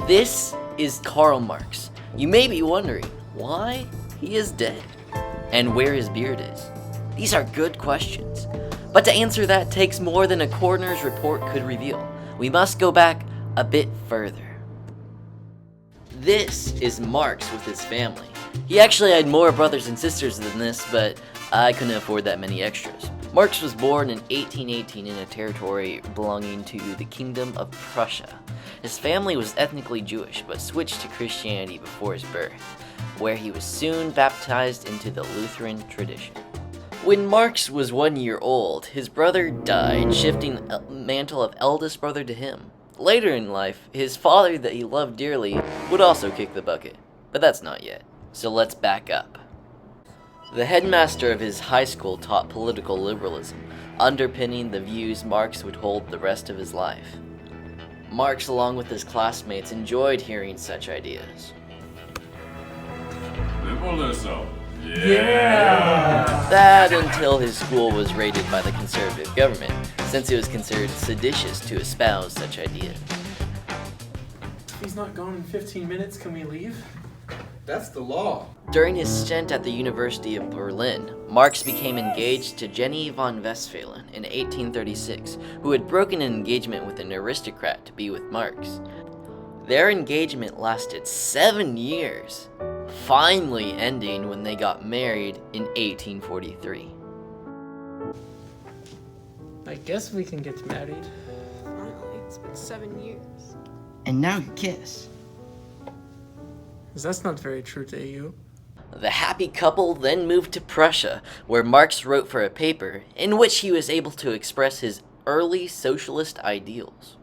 This is Karl Marx. You may be wondering why he is dead and where his beard is. These are good questions, but to answer that takes more than a coroner's report could reveal. We must go back a bit further. This is Marx with his family. He actually had more brothers and sisters than this, but I couldn't afford that many extras. Marx was born in 1818 in a territory belonging to the Kingdom of Prussia. His family was ethnically Jewish, but switched to Christianity before his birth, where he was soon baptized into the Lutheran tradition. When Marx was 1 year old, his brother died, shifting the mantle of eldest brother to him. Later in life, his father that he loved dearly would also kick the bucket, but that's not yet. So let's back up. The headmaster of his high school taught political liberalism, underpinning the views Marx would hold the rest of his life. Marx, along with his classmates, enjoyed hearing such ideas. Liberalism. Yeah! That until his school was raided by the conservative government, since it was considered seditious to espouse such ideas. He's not gone in 15 minutes, can we leave? That's the law. During his stint at the University of Berlin, Marx became engaged to Jenny von Westphalen in 1836, who had broken an engagement with an aristocrat to be with Marx. Their engagement lasted 7 years, finally ending when they got married in 1843. I guess we can get married. Finally, it's been 7 years. And now you kiss. That's not very true to you. The happy couple then moved to Prussia, where Marx wrote for a paper in which he was able to express his early socialist ideals.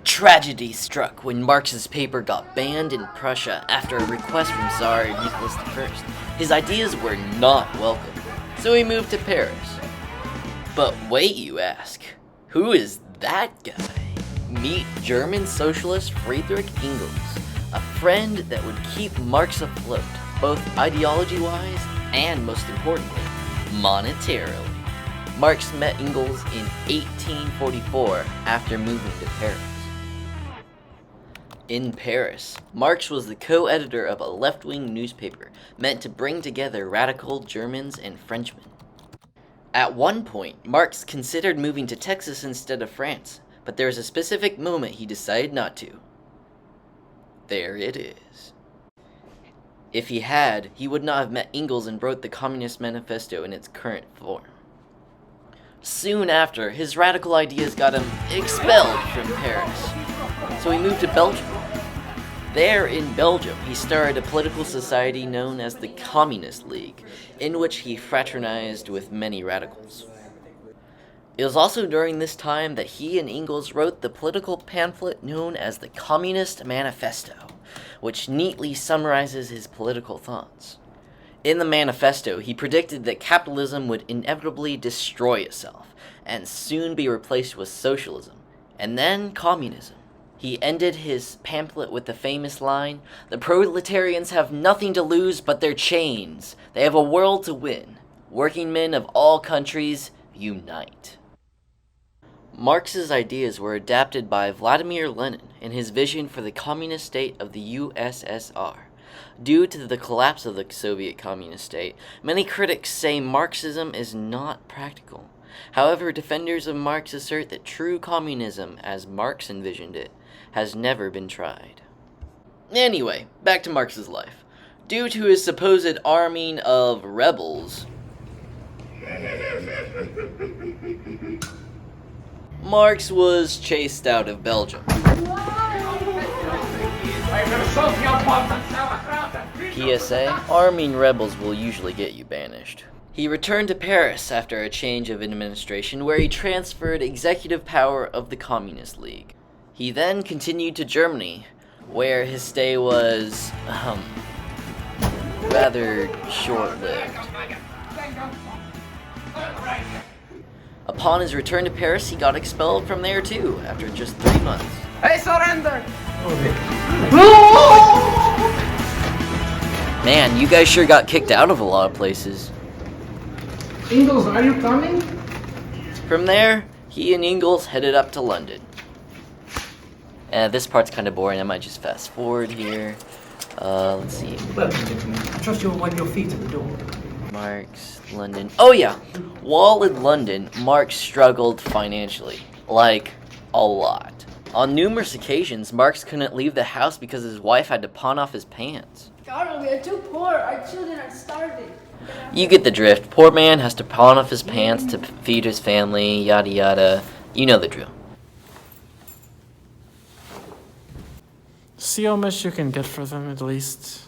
Tragedy struck when Marx's paper got banned in Prussia after a request from Tsar Nicholas I. His ideas were not welcome, so he moved to Paris. But wait, you ask, who is that guy? Meet German socialist Friedrich Engels, a friend that would keep Marx afloat, both ideology-wise and, most importantly, monetarily. Marx met Engels in 1844 after moving to Paris. In Paris, Marx was the co-editor of a left-wing newspaper meant to bring together radical Germans and Frenchmen. At one point, Marx considered moving to Texas instead of France, but there was a specific moment he decided not to. There it is. If he had, he would not have met Engels and wrote the Communist Manifesto in its current form. Soon after, his radical ideas got him expelled from Paris, so he moved to Belgium. There in Belgium, he started a political society known as the Communist League, in which he fraternized with many radicals. It was also during this time that he and Engels wrote the political pamphlet known as the Communist Manifesto, which neatly summarizes his political thoughts. In the manifesto, he predicted that capitalism would inevitably destroy itself and soon be replaced with socialism, and then communism. He ended his pamphlet with the famous line, "The proletarians have nothing to lose but their chains. They have a world to win. Working men of all countries, unite." Marx's ideas were adapted by Vladimir Lenin in his vision for the communist state of the USSR. Due to the collapse of the Soviet communist state, many critics say Marxism is not practical. However, defenders of Marx assert that true communism, as Marx envisioned it, has never been tried. Anyway, back to Marx's life. Due to his supposed arming of rebels, Marx was chased out of Belgium. PSA, arming rebels will usually get you banished. He returned to Paris after a change of administration where he transferred executive power of the Communist League. He then continued to Germany, where his stay was, rather short-lived. Upon his return to Paris, he got expelled from there too, after just 3 months. I surrender! Man, you guys sure got kicked out of a lot of places. Engels, are you coming? From there, he and Engels headed up to London. This part's kind of boring. I might just fast forward here. Let's see. Welcome, gentlemen. I trust you'll wipe your feet at the door. Marx, London. Oh yeah! While in London, Marx struggled financially. Like, a lot. On numerous occasions, Marx couldn't leave the house because his wife had to pawn off his pants. Karl, we are too poor. Our children are starving. You get the drift. Poor man has to pawn off his pants to feed his family, yada yada. You know the drill. See how much you can get for them at least.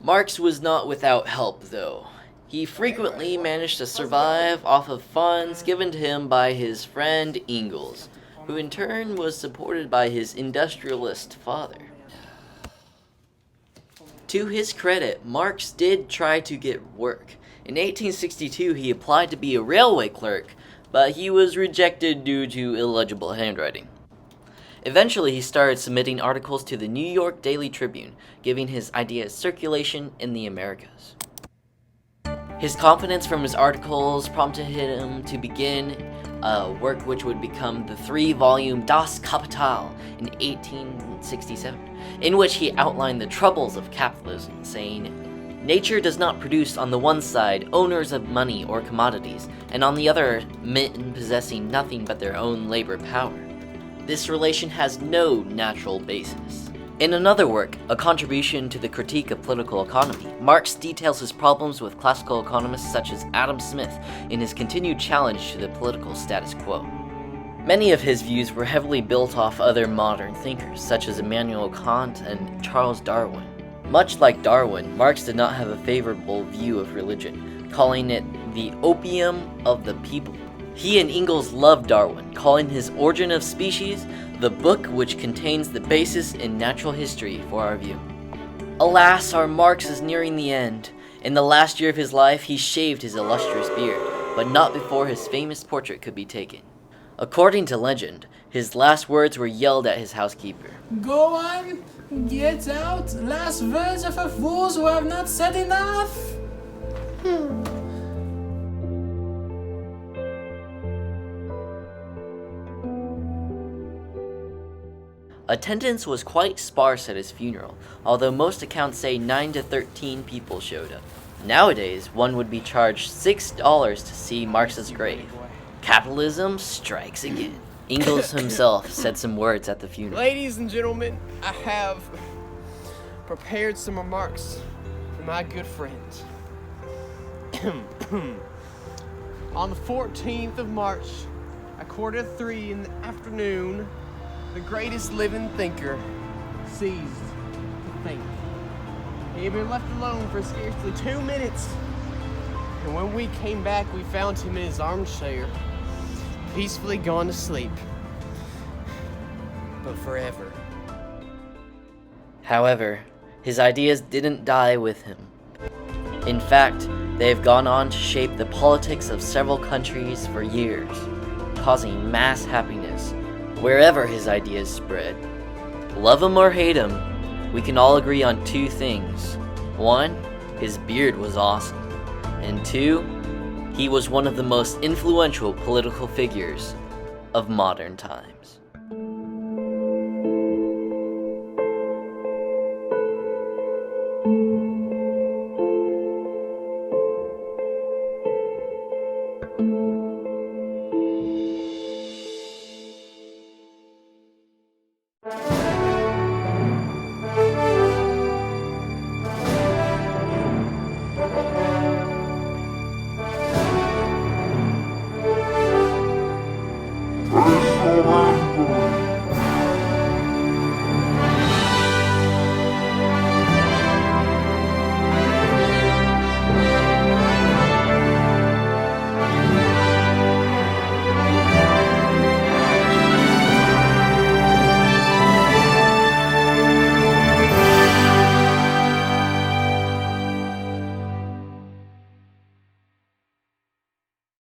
Marx was not without help, though. He frequently managed to survive off of funds given to him by his friend Engels, who in turn was supported by his industrialist father. To his credit, Marx did try to get work. In 1862, he applied to be a railway clerk, but he was rejected due to illegible handwriting. Eventually, he started submitting articles to the New York Daily Tribune, giving his ideas circulation in the Americas. His confidence from his articles prompted him to begin a work which would become the 3-volume Das Kapital in 1867, in which he outlined the troubles of capitalism, saying, "Nature does not produce on the one side owners of money or commodities, and on the other men possessing nothing but their own labor power. This relation has no natural basis." In another work, A Contribution to the Critique of Political Economy, Marx details his problems with classical economists such as Adam Smith in his continued challenge to the political status quo. Many of his views were heavily built off other modern thinkers, such as Immanuel Kant and Charles Darwin. Much like Darwin, Marx did not have a favorable view of religion, calling it the opium of the people. He and Engels loved Darwin, calling his Origin of Species the book which contains the basis in natural history for our view. Alas, our Marx is nearing the end. In the last year of his life, he shaved his illustrious beard, but not before his famous portrait could be taken. According to legend, his last words were yelled at his housekeeper. Go on, get out. Last words of a fools who have not said enough. Attendance was quite sparse at his funeral, although most accounts say 9 to 13 people showed up. Nowadays, one would be charged $6 to see Marx's grave. Capitalism strikes again. Engels himself said some words at the funeral. Ladies and gentlemen, I have prepared some remarks for my good friends. On the 14th of March, at 2:45 in the afternoon, the greatest living thinker ceased to think. He had been left alone for scarcely 2 minutes, and when we came back, we found him in his armchair, peacefully gone to sleep, but forever. However, his ideas didn't die with him. In fact, they have gone on to shape the politics of several countries for years, causing mass happiness wherever his ideas spread. Love him or hate him, we can all agree on 2 things. 1, his beard was awesome. And 2, he was one of the most influential political figures of modern times.